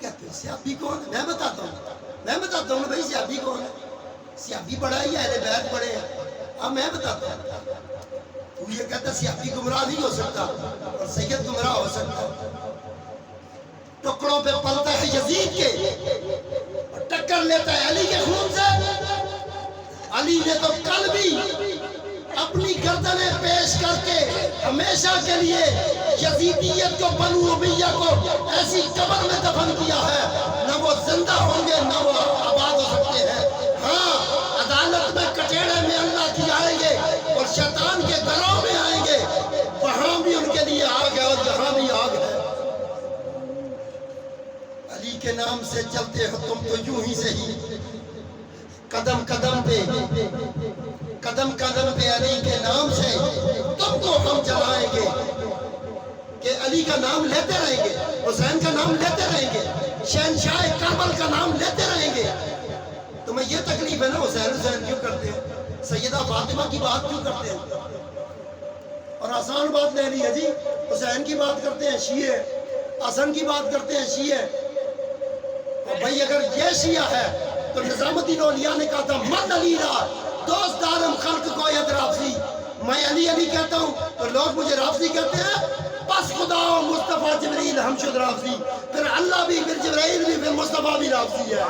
کہتے ہیں صحابی کون ہے؟ میں بتاتا ہوں بھائی صحابی کون ہے؟ صحابی بڑا ہی اہل بیت بڑے ہیں، اب میں بتاتا ہوں۔ تو یہ کہتا ہے صحابی گمراہ نہیں ہو سکتا اور سید گمراہ ہو سکتا ہے۔ ٹکڑوں پہ پلتا ہے یزید کے اور ٹکر لیتا ہے علی کے خون سے۔ علی نے تو کل بھی اپنی گردنیں پیش کر کے ہمیشہ کے لیے یزیدیت کو، بنو امیہ کو ایسی قبر میں دفن کیا ہے، نہ وہ زندہ ہوں گے نہ وہ آباد ہو سکتے ہیں۔ ہاں عدالت میں کٹیڑے میں اللہ کی آئیں گے اور شیطان کے گھروں میں آئیں گے، وہاں بھی ان کے لیے آگ ہے اور یہاں بھی آگ ہے۔ علی کے نام سے چلتے ہو تم تو یوں ہی صحیح، قدم قدم پہ علی کے نام سے تم کو ہم جلائیں گے، کہ علی کا نام لیتے رہیں گے، حسین کا نام لیتے رہیں گے، شہنشاہ کربل کا نام لیتے رہیں گے۔ تمہیں یہ تکلیف ہے نا حسین حسین کیوں کرتے ہیں، سیدہ فاطمہ کی بات کیوں کرتے ہیں؟ اور آسان بات لے لی ہے جی، حسین کی بات کرتے ہیں شیعہ، حسن کی بات کرتے ہیں شیعہ۔ اور بھائی اگر یہ شیعہ ہے تو نظام الدین اولیاء نے کہا تھا من علی را دوست دارم خلق کوید رافضی، میں علی علی کہتا ہوں تو لوگ مجھے رافضی کہتے ہیں، بس خدا و مصطفیٰ جبریل ہم شد رافضی، پھر اللہ بھی، پھر جبرائیل بھی، پھر مصطفیٰ بھی رافضی ہے۔